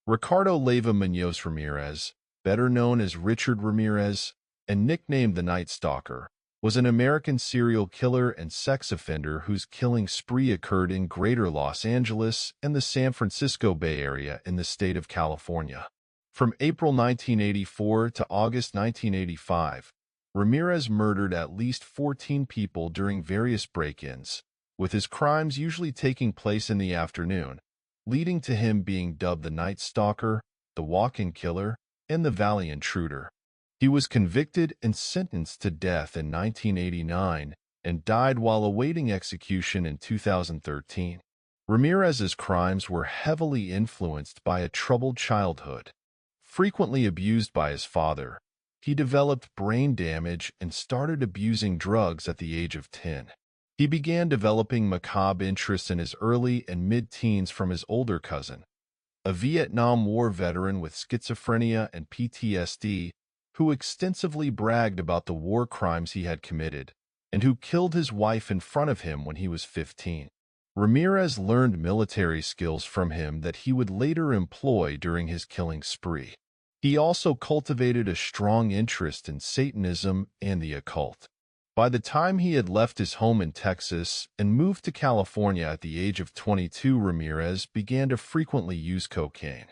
Ricardo Leyva Munoz Ramirez, better known as Richard Ramirez and nicknamed the Night Stalker, was an American serial killer and sex offender whose killing spree occurred in Greater Los Angeles and the San Francisco Bay Area in the state of California. From April 1984 to August 1985, Ramirez murdered at least 14 people during various break-ins, with his crimes usually taking place in the afternoon, leading to him being dubbed the Night Stalker, the Walk-In Killer, and the Valley Intruder. He was convicted and sentenced to death in 1989 and died while awaiting execution in 2013. Ramirez's crimes were heavily influenced by a troubled childhood. Frequently abused by his father, he developed brain damage and started abusing drugs at the age of 10. He began developing macabre interests in his early and mid-teens from his older cousin, a Vietnam War veteran with schizophrenia and PTSD, who extensively bragged about the war crimes he had committed, and who killed his wife in front of him when he was 15. Ramirez learned military skills from him that he would later employ during his killing spree. He also cultivated a strong interest in Satanism and the occult. By the time he had left his home in Texas and moved to California at the age of 22, Ramirez began to frequently use cocaine.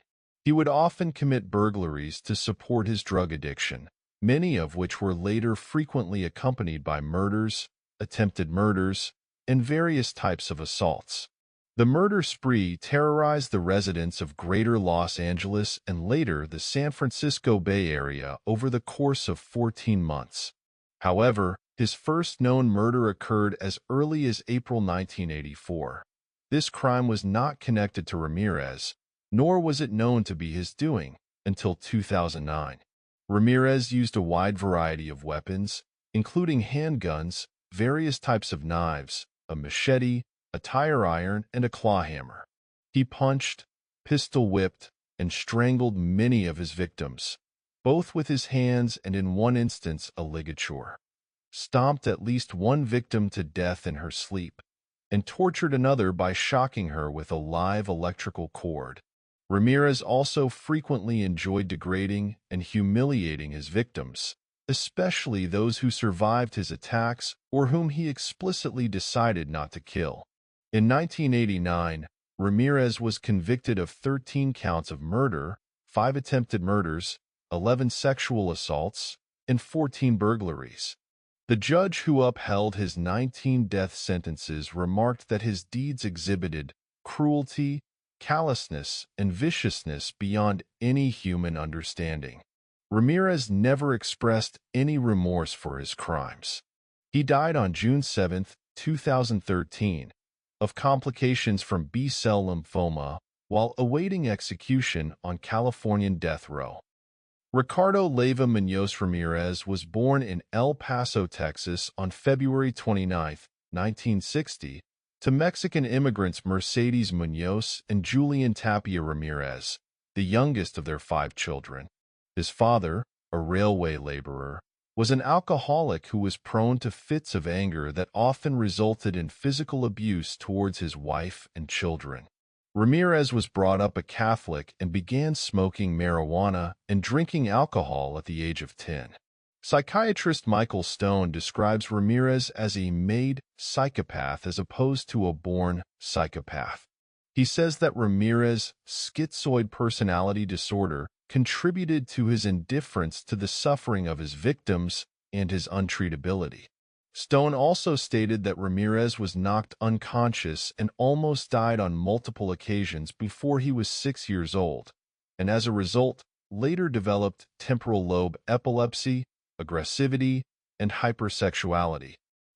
He would often commit burglaries to support his drug addiction, many of which were later frequently accompanied by murders, attempted murders, and various types of assaults. The murder spree terrorized the residents of Greater Los Angeles and later the San Francisco Bay Area over the course of 14 months. However, his first known murder occurred as early as April 1984. This crime was not connected to Ramirez, nor was it known to be his doing, until 2009. Ramirez used a wide variety of weapons, including handguns, various types of knives, a machete, a tire iron, and a claw hammer. He punched, pistol-whipped, and strangled many of his victims, both with his hands and in one instance a ligature. Stomped at least one victim to death in her sleep, and tortured another by shocking her with a live electrical cord. Ramirez also frequently enjoyed degrading and humiliating his victims, especially those who survived his attacks or whom he explicitly decided not to kill. In 1989, Ramirez was convicted of 13 counts of murder, 5 attempted murders, 11 sexual assaults, and 14 burglaries. The judge who upheld his 19 death sentences remarked that his deeds exhibited cruelty, callousness, and viciousness beyond any human understanding. Ramirez never expressed any remorse for his crimes. He died on June 7, 2013, of complications from B-cell lymphoma while awaiting execution on Californian death row. Ricardo Leyva Munoz Ramirez was born in El Paso, Texas on February 29, 1960, to Mexican immigrants Mercedes Munoz and Julian Tapia Ramirez, the youngest of their 5 children. His father, a railway laborer, was an alcoholic who was prone to fits of anger that often resulted in physical abuse towards his wife and children. Ramirez was brought up a Catholic and began smoking marijuana and drinking alcohol at the age of 10. Psychiatrist Michael Stone describes Ramirez as a made psychopath as opposed to a born psychopath. He says that Ramirez's schizoid personality disorder contributed to his indifference to the suffering of his victims and his untreatability. Stone also stated that Ramirez was knocked unconscious and almost died on multiple occasions before he was 6 years old, and as a result, later developed temporal lobe epilepsy, aggressivity, and hypersexuality.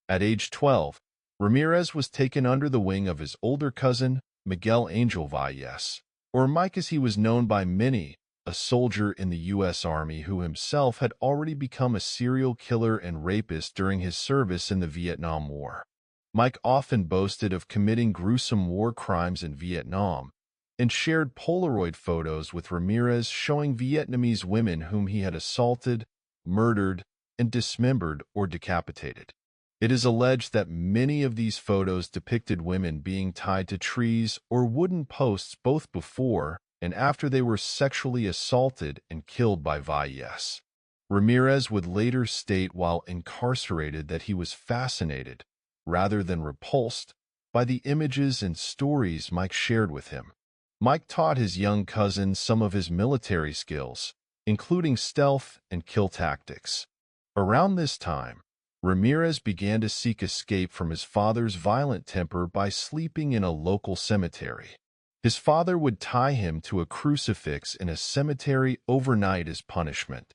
At age 12, Ramirez was taken under the wing of his older cousin, Miguel Angel Valles, or Mike as he was known by many, a soldier in the U.S. Army who himself had already become a serial killer and rapist during his service in the Vietnam War. Mike often boasted of committing gruesome war crimes in Vietnam and shared Polaroid photos with Ramirez showing Vietnamese women whom he had assaulted, murdered, and dismembered or decapitated. It is alleged that many of these photos depicted women being tied to trees or wooden posts both before and after they were sexually assaulted and killed by Valles. Ramirez would later state while incarcerated that he was fascinated, rather than repulsed, by the images and stories Mike shared with him. Mike taught his young cousin some of his military skills, including stealth and kill tactics. Around this time, Ramirez began to seek escape from his father's violent temper by sleeping in a local cemetery. His father would tie him to a crucifix in a cemetery overnight as punishment.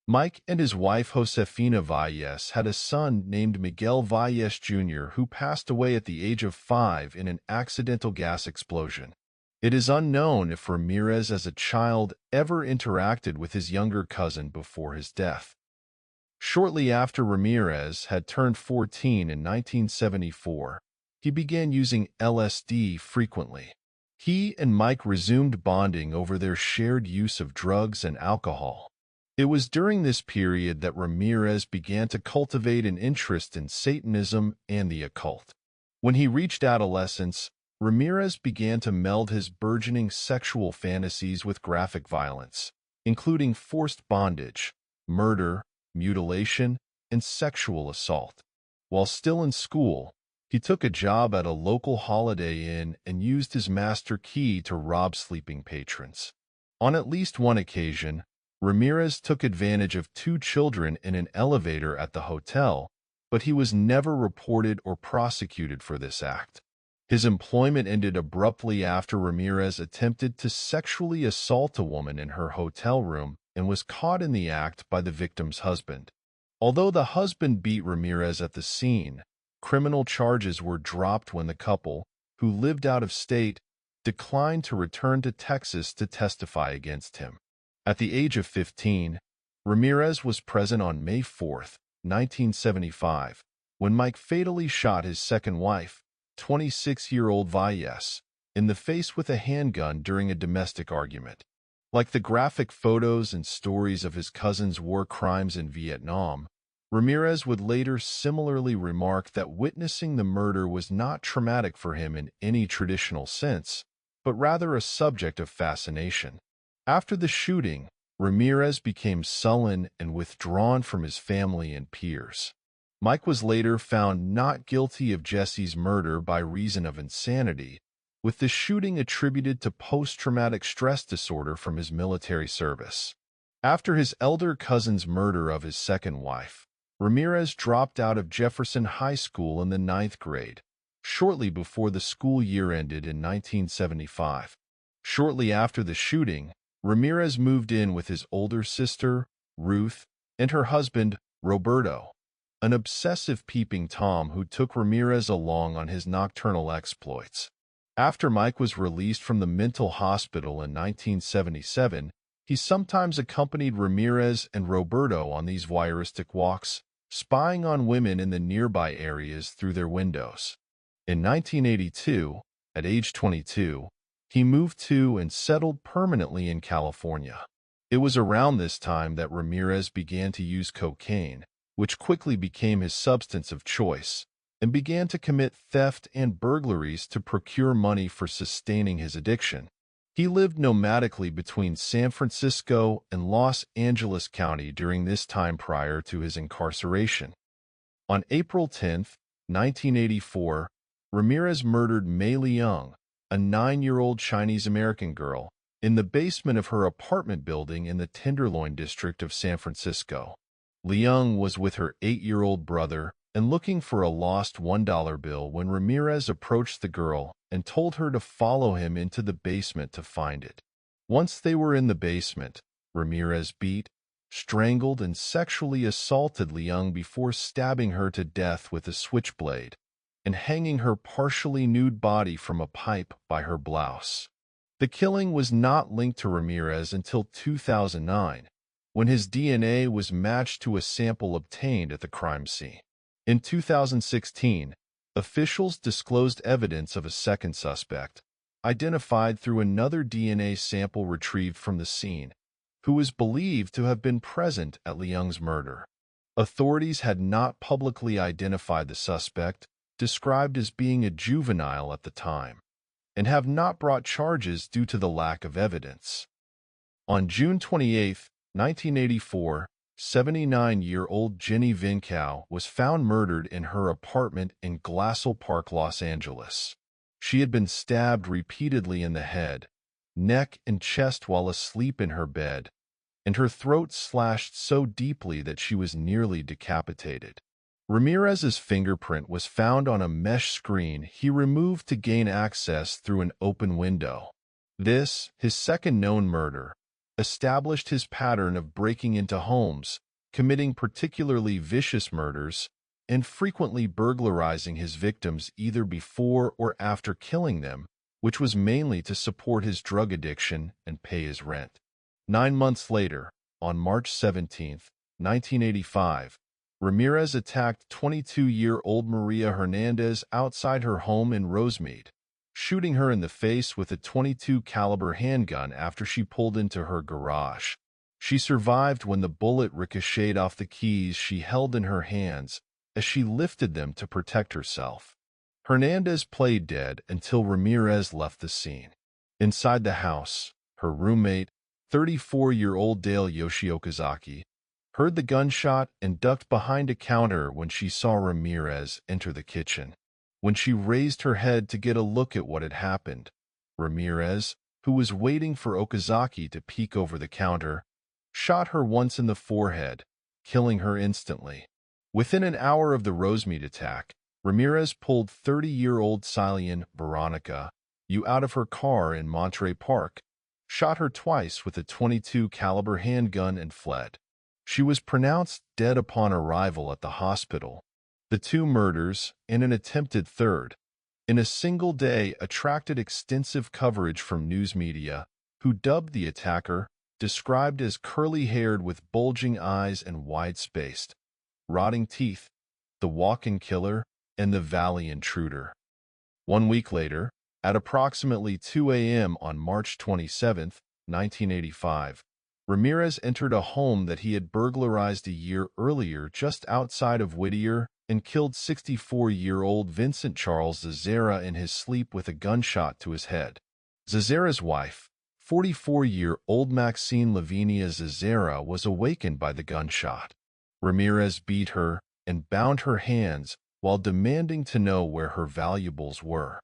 Mike and his wife Josefina Valles had a son named Miguel Valles Jr. who passed away at the age of 5 in an accidental gas explosion. It is unknown if Ramirez as a child ever interacted with his younger cousin before his death. Shortly after Ramirez had turned 14 in 1974, he began using LSD frequently. He and Mike resumed bonding over their shared use of drugs and alcohol. It was during this period that Ramirez began to cultivate an interest in Satanism and the occult. When he reached adolescence, Ramirez began to meld his burgeoning sexual fantasies with graphic violence, including forced bondage, murder, mutilation, and sexual assault. While still in school, he took a job at a local Holiday Inn and used his master key to rob sleeping patrons. On at least one occasion, Ramirez took advantage of 2 children in an elevator at the hotel, but he was never reported or prosecuted for this act. His employment ended abruptly after Ramirez attempted to sexually assault a woman in her hotel room and was caught in the act by the victim's husband. Although the husband beat Ramirez at the scene, criminal charges were dropped when the couple, who lived out of state, declined to return to Texas to testify against him. At the age of 15, Ramirez was present on May 4, 1975, when Mike fatally shot his second wife, 26-year-old Valles, in the face with a handgun during a domestic argument. Like the graphic photos and stories of his cousin's war crimes in Vietnam, Ramirez would later similarly remark that witnessing the murder was not traumatic for him in any traditional sense, but rather a subject of fascination. After the shooting, Ramirez became sullen and withdrawn from his family and peers. Mike was later found not guilty of Jesse's murder by reason of insanity, with the shooting attributed to post-traumatic stress disorder from his military service. After his elder cousin's murder of his second wife, Ramirez dropped out of Jefferson High School in the 9th grade, shortly before the school year ended in 1975. Shortly after the shooting, Ramirez moved in with his older sister, Ruth, and her husband, Roberto, an obsessive peeping Tom who took Ramirez along on his nocturnal exploits. After Mike was released from the mental hospital in 1977, he sometimes accompanied Ramirez and Roberto on these voyeuristic walks, spying on women in the nearby areas through their windows. In 1982, at age 22, he moved to and settled permanently in California. It was around this time that Ramirez began to use cocaine, which quickly became his substance of choice, and began to commit theft and burglaries to procure money for sustaining his addiction. He lived nomadically between San Francisco and Los Angeles County during this time prior to his incarceration. On April 10, 1984, Ramirez murdered Mei Leung, a 9-year-old Chinese-American girl, in the basement of her apartment building in the Tenderloin district of San Francisco. Leung was with her 8-year-old brother and looking for a lost $1 bill when Ramirez approached the girl and told her to follow him into the basement to find it. Once they were in the basement, Ramirez beat, strangled, and sexually assaulted Leung before stabbing her to death with a switchblade and hanging her partially nude body from a pipe by her blouse. The killing was not linked to Ramirez until 2009, when his DNA was matched to a sample obtained at the crime scene. In 2016, officials disclosed evidence of a second suspect, identified through another DNA sample retrieved from the scene, who was believed to have been present at Leung's murder. Authorities had not publicly identified the suspect, described as being a juvenile at the time. and have not brought charges due to the lack of evidence. On June 28, 1984, 79-year-old Jenny Vincow was found murdered in her apartment in Glassell Park, Los Angeles. She had been stabbed repeatedly in the head, neck, and chest while asleep in her bed, and her throat slashed so deeply that she was nearly decapitated. Ramirez's fingerprint was found on a mesh screen he removed to gain access through an open window. This, his second known murder, established his pattern of breaking into homes, committing particularly vicious murders, and frequently burglarizing his victims either before or after killing them, which was mainly to support his drug addiction and pay his rent. 9 months later, on March 17, 1985, Ramirez attacked 22-year-old Maria Hernandez outside her home in Rosemead, shooting her in the face with a .22 caliber handgun after she pulled into her garage. She survived when the bullet ricocheted off the keys she held in her hands as she lifted them to protect herself. Hernandez played dead until Ramirez left the scene. Inside the house, her roommate, 34-year-old Dale Yoshiokazaki, heard the gunshot and ducked behind a counter when she saw Ramirez enter the kitchen. When she raised her head to get a look at what had happened, Ramirez, who was waiting for Okazaki to peek over the counter, shot her once in the forehead, killing her instantly. Within an hour of the Rosemead attack, Ramirez pulled 30-year-old Cillian Veronica Yu out of her car in Monterey Park, shot her twice with a .22 caliber handgun and fled. She was pronounced dead upon arrival at the hospital. The two murders, and an attempted third, in a single day attracted extensive coverage from news media, who dubbed the attacker, described as curly-haired with bulging eyes and wide-spaced, rotting teeth, the walk-in killer, and the Valley Intruder. 1 week later, at approximately 2 a.m. on March 27, 1985, Ramirez entered a home that he had burglarized a year earlier just outside of Whittier and killed 64-year-old Vincent Charles Zazera in his sleep with a gunshot to his head. Zazera's wife, 44-year-old Maxine Lavinia Zazera, was awakened by the gunshot. Ramirez beat her and bound her hands while demanding to know where her valuables were.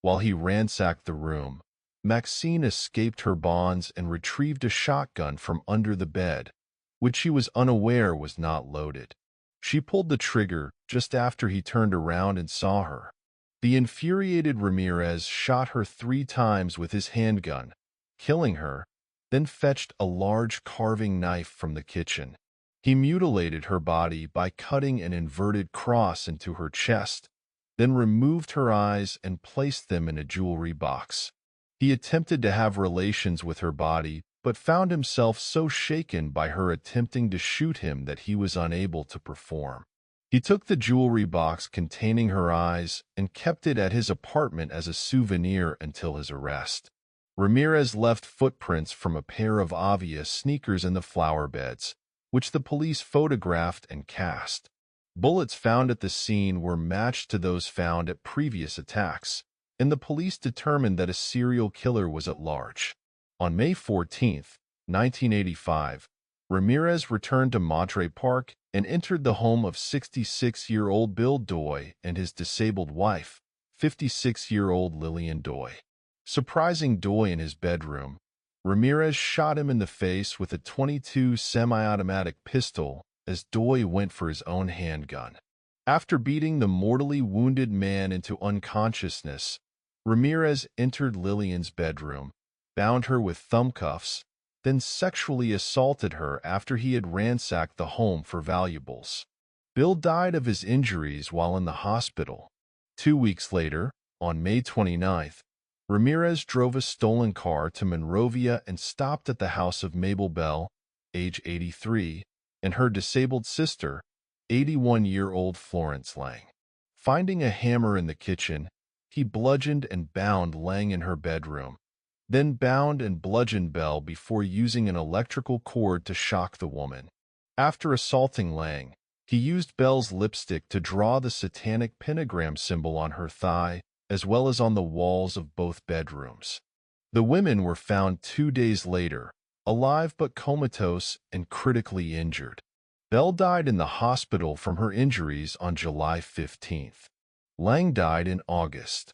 While he ransacked the room, Maxine escaped her bonds and retrieved a shotgun from under the bed, which she was unaware was not loaded. She pulled the trigger just after he turned around and saw her. The infuriated Ramirez shot her 3 times with his handgun, killing her, then fetched a large carving knife from the kitchen. He mutilated her body by cutting an inverted cross into her chest, then removed her eyes and placed them in a jewelry box. He attempted to have relations with her body, but found himself so shaken by her attempting to shoot him that he was unable to perform. He took the jewelry box containing her eyes and kept it at his apartment as a souvenir until his arrest. Ramirez left footprints from a pair of Avia sneakers in the flower beds, which the police photographed and cast. Bullets found at the scene were matched to those found at previous attacks, and the police determined that a serial killer was at large. On May 14, 1985, Ramirez returned to Monterey Park and entered the home of 66-year-old Bill Doy and his disabled wife, 56-year-old Lillian Doy. Surprising Doy in his bedroom, Ramirez shot him in the face with a .22 semi-automatic pistol as Doy went for his own handgun. After beating the mortally wounded man into unconsciousness, Ramirez entered Lillian's bedroom, bound her with thumb cuffs, then sexually assaulted her after he had ransacked the home for valuables. Bill died of his injuries while in the hospital. 2 weeks later, on May 29th, Ramirez drove a stolen car to Monrovia and stopped at the house of Mabel Bell, age 83, and her disabled sister, 81-year-old Florence Leung. Finding a hammer in the kitchen, he bludgeoned and bound Leung in her bedroom, then bound and bludgeoned Bell before using an electrical cord to shock the woman. After assaulting Leung, he used Bell's lipstick to draw the satanic pentagram symbol on her thigh, as well as on the walls of both bedrooms. The women were found 2 days later, alive but comatose and critically injured. Bell died in the hospital from her injuries on July 15th. Leung died in August.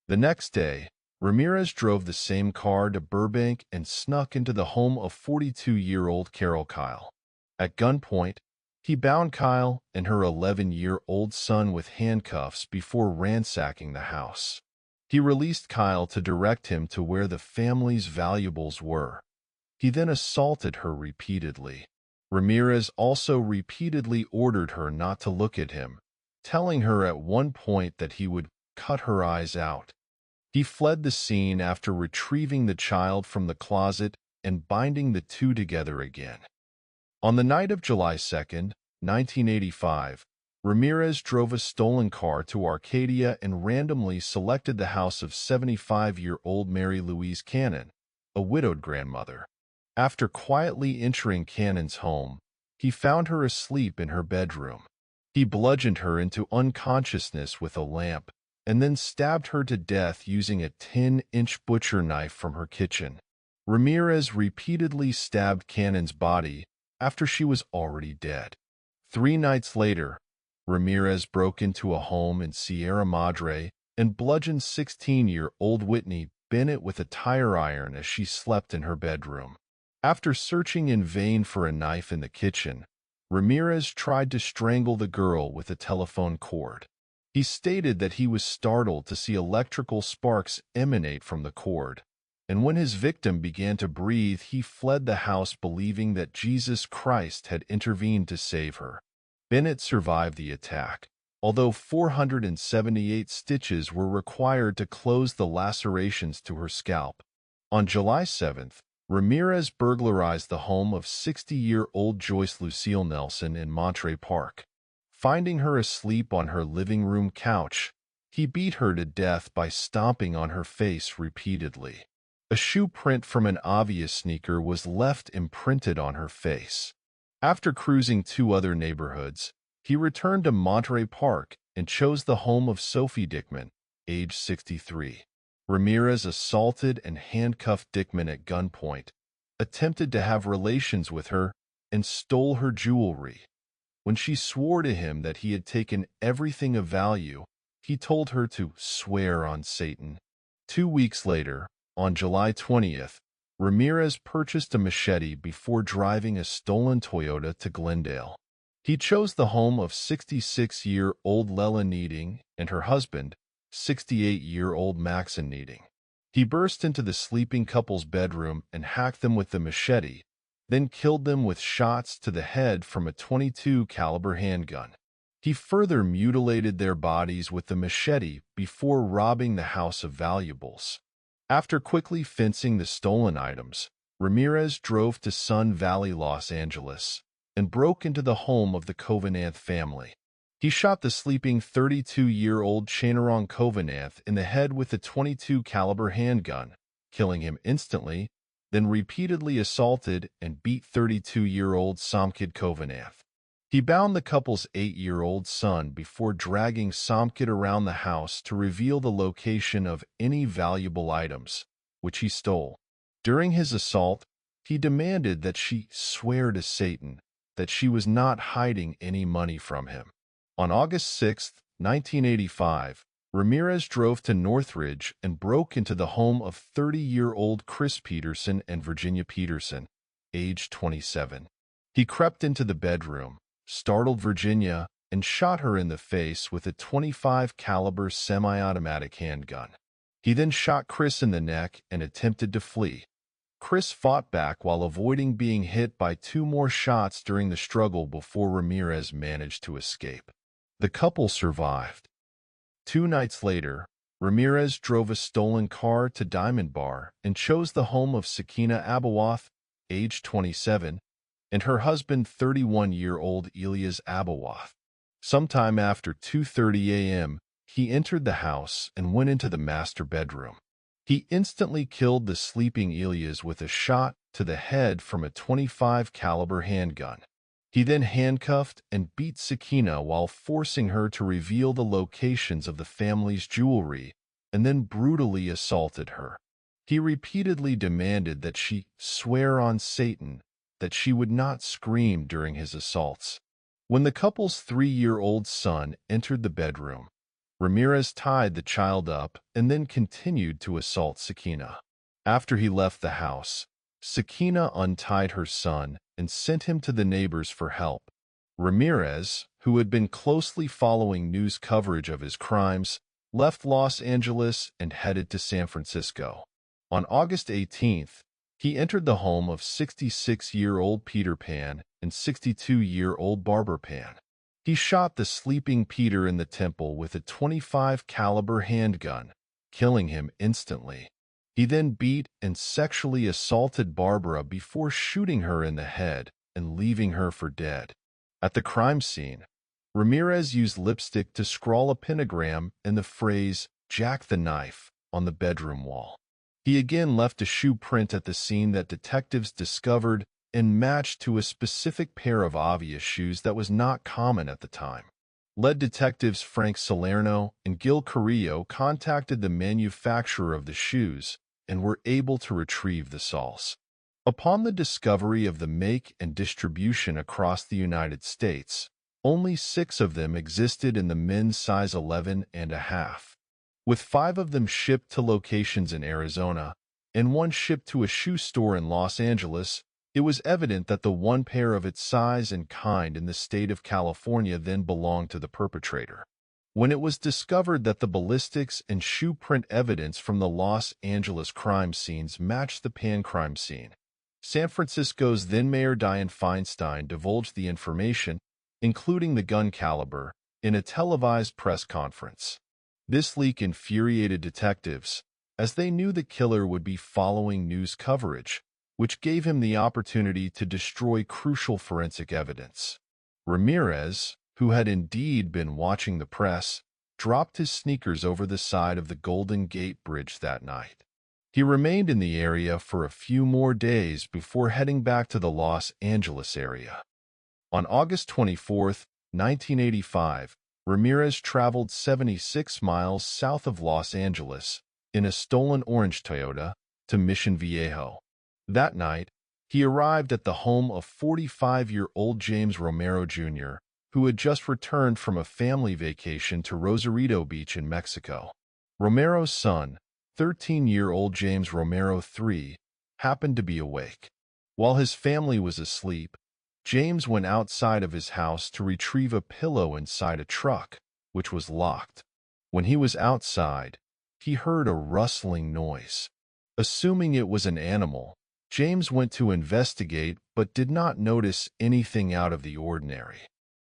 The next day, Ramirez drove the same car to Burbank and snuck into the home of 42-year-old Carol Kyle. At gunpoint, he bound Kyle and her 11-year-old son with handcuffs before ransacking the house. He released Kyle to direct him to where the family's valuables were. He then assaulted her repeatedly. Ramirez also repeatedly ordered her not to look at him, telling her at one point that he would cut her eyes out. He fled the scene after retrieving the child from the closet and binding the two together again. On the night of July 2, 1985, Ramirez drove a stolen car to Arcadia and randomly selected the house of 75-year-old Mary Louise Cannon, a widowed grandmother. After quietly entering Cannon's home, he found her asleep in her bedroom. He bludgeoned her into unconsciousness with a lamp and then stabbed her to death using a 10-inch butcher knife from her kitchen. Ramirez repeatedly stabbed Cannon's body after she was already dead. 3 nights later, Ramirez broke into a home in Sierra Madre and bludgeoned 16-year-old Whitney Bennett with a tire iron as she slept in her bedroom. After searching in vain for a knife in the kitchen, Ramirez tried to strangle the girl with a telephone cord. He stated that he was startled to see electrical sparks emanate from the cord, and when his victim began to breathe, he fled the house believing that Jesus Christ had intervened to save her. Bennett survived the attack, although 478 stitches were required to close the lacerations to her scalp. On July 7th, Ramirez burglarized the home of 60-year-old Joyce Lucille Nelson in Monterey Park. Finding her asleep on her living room couch, he beat her to death by stomping on her face repeatedly. A shoe print from an obvious sneaker was left imprinted on her face. After cruising 2 other neighborhoods, he returned to Monterey Park and chose the home of Sophie Dickman, age 63. Ramirez assaulted and handcuffed Dickman at gunpoint, attempted to have relations with her, and stole her jewelry. When she swore to him that he had taken everything of value, he told her to swear on Satan. 2 weeks later, on July 20th, Ramirez purchased a machete before driving a stolen Toyota to Glendale. He chose the home of 66-year-old Lela Needing and her husband, 68-year-old Maxon Needing. He burst into the sleeping couple's bedroom and hacked them with the machete, then killed them with shots to the head from a .22 caliber handgun. He further mutilated their bodies with the machete before robbing the house of valuables. After quickly fencing the stolen items, Ramirez drove to Sun Valley, Los Angeles, and broke into the home of the Covenant family. He shot the sleeping 32-year-old Chanarong Covenant in the head with a .22 caliber handgun, killing him instantly, then repeatedly assaulted and beat 32-year-old Somkid Covenant. He bound the couple's 8-year-old son before dragging Somkid around the house to reveal the location of any valuable items, which he stole. During his assault, he demanded that she swear to Satan that she was not hiding any money from him. On August 6, 1985, Ramirez drove to Northridge and broke into the home of 30-year-old Chris Peterson and Virginia Peterson, age 27. He crept into the bedroom, startled Virginia, and shot her in the face with a .25 caliber semi-automatic handgun. He then shot Chris in the neck and attempted to flee. Chris fought back while avoiding being hit by 2 more shots during the struggle before Ramirez managed to escape. The couple survived. 2 nights later, Ramirez drove a stolen car to Diamond Bar and chose the home of Sakina Abawath, age 27, and her husband 31-year-old Elias Abawath. Sometime after 2:30 a.m., he entered the house and went into the master bedroom. He instantly killed the sleeping Elias with a shot to the head from a .25 caliber handgun. He then handcuffed and beat Sakina while forcing her to reveal the locations of the family's jewelry and then brutally assaulted her. He repeatedly demanded that she swear on Satan that she would not scream during his assaults. When the couple's 3-year-old son entered the bedroom, Ramirez tied the child up and then continued to assault Sakina. After he left the house, Sakina untied her son and sent him to the neighbors for help. Ramirez, who had been closely following news coverage of his crimes, left Los Angeles and headed to San Francisco. On August 18th, he entered the home of 66-year-old Peter Pan and 62-year-old Barbara Pan. He shot the sleeping Peter in the temple with a .25 caliber handgun, killing him instantly. He then beat and sexually assaulted Barbara before shooting her in the head and leaving her for dead. At the crime scene, Ramirez used lipstick to scrawl a pentagram and the phrase, "Jack the Knife," on the bedroom wall. He again left a shoe print at the scene that detectives discovered and matched to a specific pair of obvious shoes that was not common at the time. Lead detectives Frank Salerno and Gil Carrillo contacted the manufacturer of the shoes and were able to retrieve the soles. Upon the discovery of the make and distribution across the United States, only 6 of them existed in the men's size 11.5. With 5 of them shipped to locations in Arizona and 1 shipped to a shoe store in Los Angeles, it was evident that the one pair of its size and kind in the state of California then belonged to the perpetrator. When it was discovered that the ballistics and shoe print evidence from the Los Angeles crime scenes matched the Pan crime scene, San Francisco's then-mayor Dianne Feinstein divulged the information, including the gun caliber, in a televised press conference. This leak infuriated detectives, as they knew the killer would be following news coverage, which gave him the opportunity to destroy crucial forensic evidence. Ramirez, who had indeed been watching the press, dropped his sneakers over the side of the Golden Gate Bridge that night. He remained in the area for a few more days before heading back to the Los Angeles area. On August 24, 1985, Ramirez traveled 76 miles south of Los Angeles in a stolen orange Toyota to Mission Viejo. That night, he arrived at the home of 45-year-old James Romero Jr., who had just returned from a family vacation to Rosarito Beach in Mexico. Romero's son, 13-year-old James Romero III, happened to be awake. While his family was asleep, James went outside of his house to retrieve a pillow inside a truck, which was locked. When he was outside, he heard a rustling noise. Assuming it was an animal, James went to investigate but did not notice anything out of the ordinary.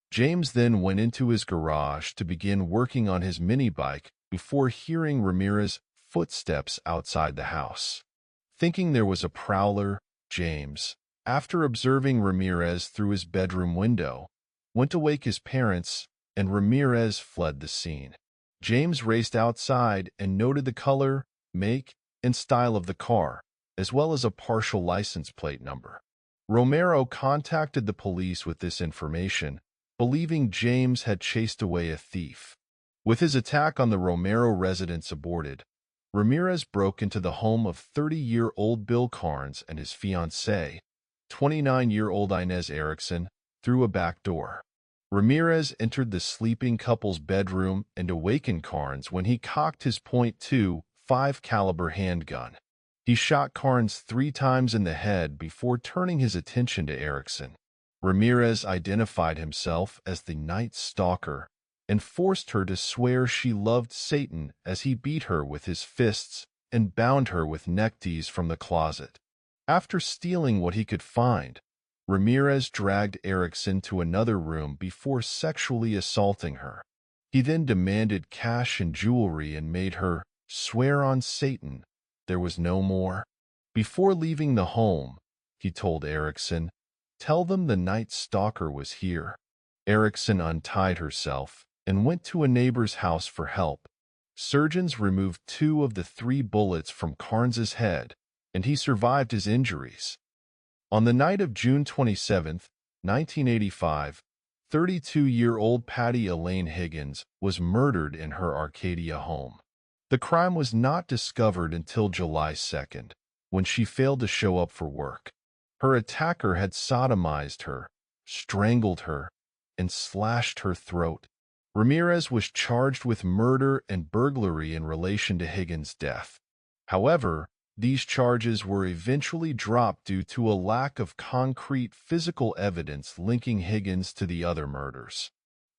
James then went into his garage to begin working on his mini-bike before hearing Ramirez's footsteps outside the house. Thinking there was a prowler, James, after observing Ramirez through his bedroom window, went to wake his parents, and Ramirez fled the scene. James raced outside and noted the color, make, and style of the car, as well as a partial license plate number. Romero contacted the police with this information, believing James had chased away a thief. With his attack on the Romero residence aborted, Ramirez broke into the home of 30-year-old Bill Carnes and his fiancée, 29-year-old Inez Erickson, through a back door. Ramirez entered the sleeping couple's bedroom and awakened Carnes when he cocked his .25 caliber handgun. He shot Carnes 3 times in the head before turning his attention to Erickson. Ramirez identified himself as the Night Stalker and forced her to swear she loved Satan as he beat her with his fists and bound her with neckties from the closet. After stealing what he could find, Ramirez dragged Erickson to another room before sexually assaulting her. He then demanded cash and jewelry and made her swear on Satan there was no more. Before leaving the home, he told Erickson, "Tell them the Night Stalker was here." Erickson untied herself and went to a neighbor's house for help. Surgeons removed 2 of the 3 bullets from Carnes's head, and he survived his injuries. On the night of June 27, 1985, 32-year-old Patty Elaine Higgins was murdered in her Arcadia home. The crime was not discovered until July 2nd, when she failed to show up for work. Her attacker had sodomized her, strangled her, and slashed her throat. Ramirez was charged with murder and burglary in relation to Higgins' death. However, these charges were eventually dropped due to a lack of concrete physical evidence linking Higgins to the other murders.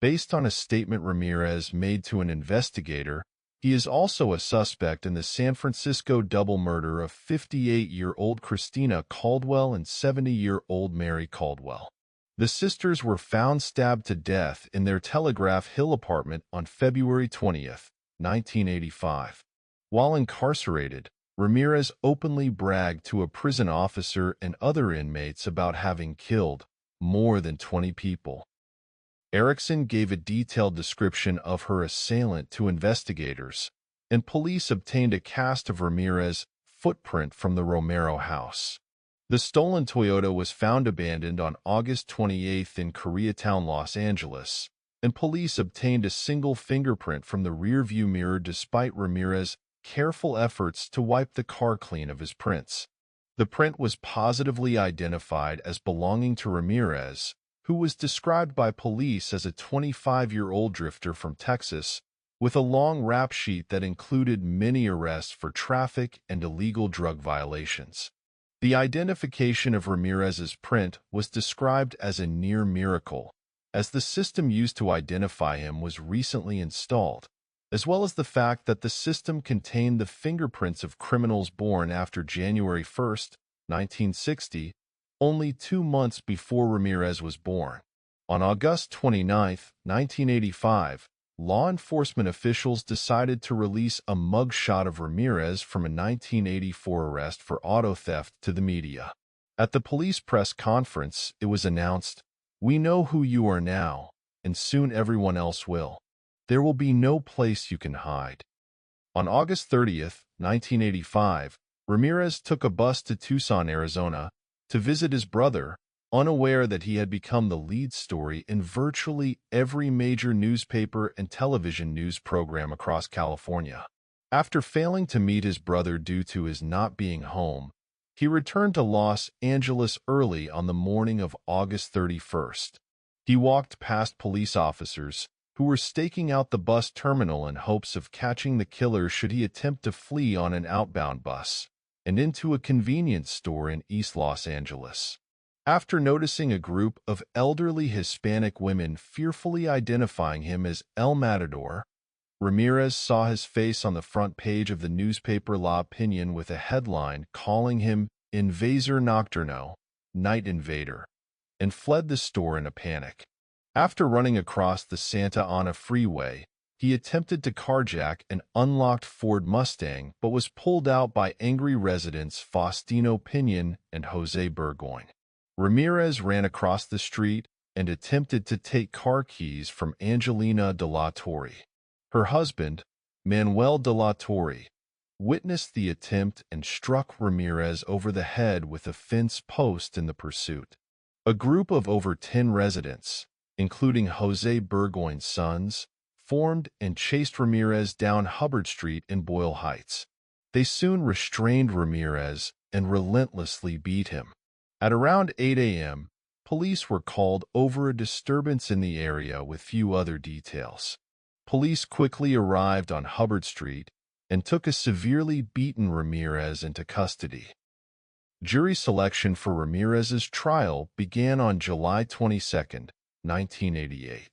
Based on a statement Ramirez made to an investigator, he is also a suspect in the San Francisco double murder of 58-year-old Christina Caldwell and 70-year-old Mary Caldwell. The sisters were found stabbed to death in their Telegraph Hill apartment on February 20, 1985. While incarcerated, Ramirez openly bragged to a prison officer and other inmates about having killed more than 20 people. Erickson gave a detailed description of her assailant to investigators, and police obtained a cast of Ramirez's footprint from the Romero house. The stolen Toyota was found abandoned on August 28 in Koreatown, Los Angeles, and police obtained a single fingerprint from the rearview mirror despite Ramirez's careful efforts to wipe the car clean of his prints. The print was positively identified as belonging to Ramirez, who was described by police as a 25-year-old drifter from Texas, with a long rap sheet that included many arrests for traffic and illegal drug violations. The identification of Ramirez's print was described as a near miracle, as the system used to identify him was recently installed, as well as the fact that the system contained the fingerprints of criminals born after January 1, 1960, only 2 months before Ramirez was born. On August 29, 1985, law enforcement officials decided to release a mugshot of Ramirez from a 1984 arrest for auto theft to the media. At the police press conference, it was announced, "We know who you are now, and soon everyone else will. There will be no place you can hide." On August 30, 1985, Ramirez took a bus to Tucson, Arizona, to visit his brother, unaware that he had become the lead story in virtually every major newspaper and television news program across California. After failing to meet his brother due to his not being home, he returned to Los Angeles early on the morning of August 31st. He walked past police officers who were staking out the bus terminal in hopes of catching the killer should he attempt to flee on an outbound bus, and into a convenience store in East Los Angeles. After noticing a group of elderly Hispanic women fearfully identifying him as El Matador, Ramirez saw his face on the front page of the newspaper La Opinion with a headline calling him Invasor Nocturno, Night Invader, and fled the store in a panic. After running across the Santa Ana freeway, he attempted to carjack an unlocked Ford Mustang but was pulled out by angry residents Faustino Pinion and Jose Burgoyne. Ramirez ran across the street and attempted to take car keys from Angelina de la Torre. Her husband, Manuel de la Torre, witnessed the attempt and struck Ramirez over the head with a fence post in the pursuit. A group of over 10 residents, including Jose Burgoyne's sons, formed and chased Ramirez down Hubbard Street in Boyle Heights. They soon restrained Ramirez and relentlessly beat him. At around 8 a.m., police were called over a disturbance in the area with few other details. Police quickly arrived on Hubbard Street and took a severely beaten Ramirez into custody. Jury selection for Ramirez's trial began on July 22, 1988.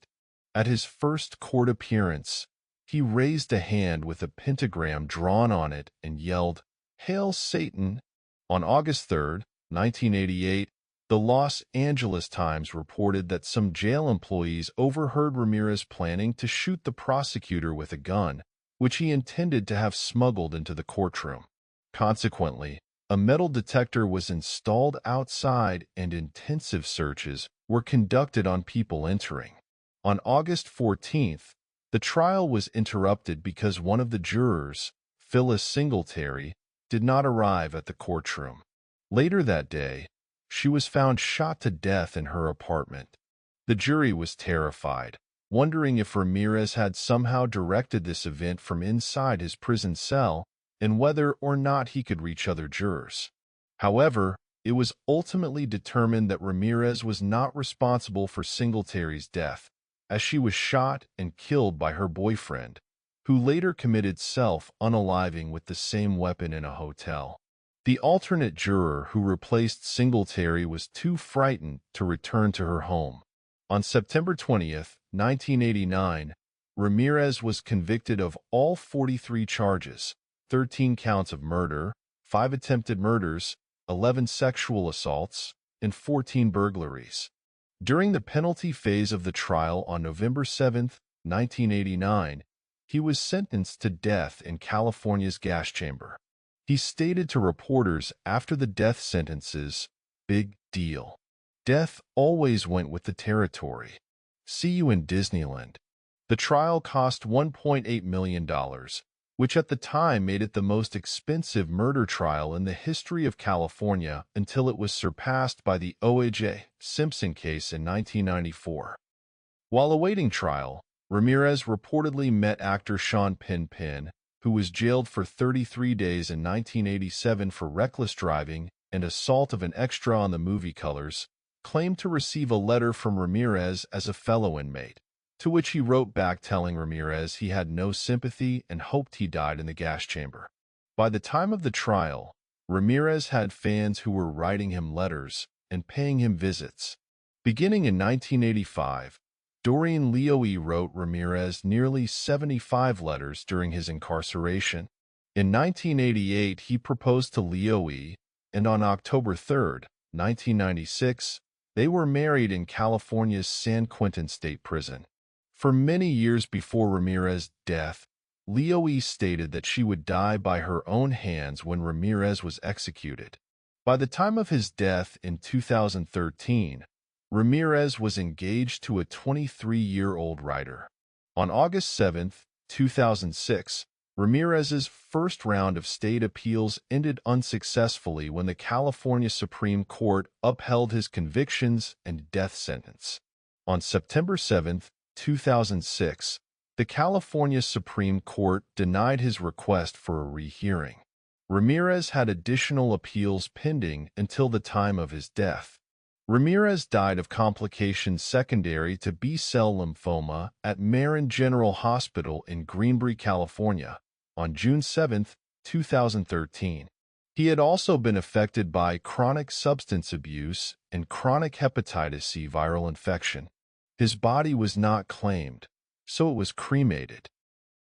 At his first court appearance, he raised a hand with a pentagram drawn on it and yelled, "Hail Satan!" On August 3, 1988, the Los Angeles Times reported that some jail employees overheard Ramirez planning to shoot the prosecutor with a gun, which he intended to have smuggled into the courtroom. Consequently, a metal detector was installed outside and intensive searches were conducted on people entering. On August 14th, the trial was interrupted because one of the jurors, Phyllis Singletary, did not arrive at the courtroom. Later that day, she was found shot to death in her apartment. The jury was terrified, wondering if Ramirez had somehow directed this event from inside his prison cell and whether or not he could reach other jurors. However, it was ultimately determined that Ramirez was not responsible for Singletary's death, as she was shot and killed by her boyfriend, who later committed self-unaliving with the same weapon in a hotel. The alternate juror who replaced Singletary was too frightened to return to her home. On September 20th, 1989, Ramirez was convicted of all 43 charges, 13 counts of murder, 5 attempted murders, 11 sexual assaults, and 14 burglaries. During the penalty phase of the trial on November 7, 1989, he was sentenced to death in California's gas chamber. He stated to reporters after the death sentences, "Big deal. Death always went with the territory. See you in Disneyland." The trial cost $1.8 million, which at the time made it the most expensive murder trial in the history of California until it was surpassed by the O.J. Simpson case in 1994. While awaiting trial, Ramirez reportedly met actor Sean Penn, who was jailed for 33 days in 1987 for reckless driving and assault of an extra on the movie Colors, claimed to receive a letter from Ramirez as a fellow inmate, to which he wrote back telling Ramirez he had no sympathy and hoped he died in the gas chamber. By the time of the trial, Ramirez had fans who were writing him letters and paying him visits. Beginning in 1985, Doreen Leung wrote Ramirez nearly 75 letters during his incarceration. In 1988, he proposed to Leung, and on October 3, 1996, they were married in California's San Quentin State Prison. For many years before Ramirez's death, Leung stated that she would die by her own hands when Ramirez was executed. By the time of his death in 2013, Ramirez was engaged to a 23-year-old writer. On August 7, 2006, Ramirez's first round of state appeals ended unsuccessfully when the California Supreme Court upheld his convictions and death sentence. On September 7, 2006, the California Supreme Court denied his request for a rehearing. Ramirez had additional appeals pending until the time of his death. Ramirez died of complications secondary to B-cell lymphoma at Marin General Hospital in Greenbury, California, on June 7, 2013. He had also been affected by chronic substance abuse and chronic hepatitis C viral infection. His body was not claimed, so it was cremated.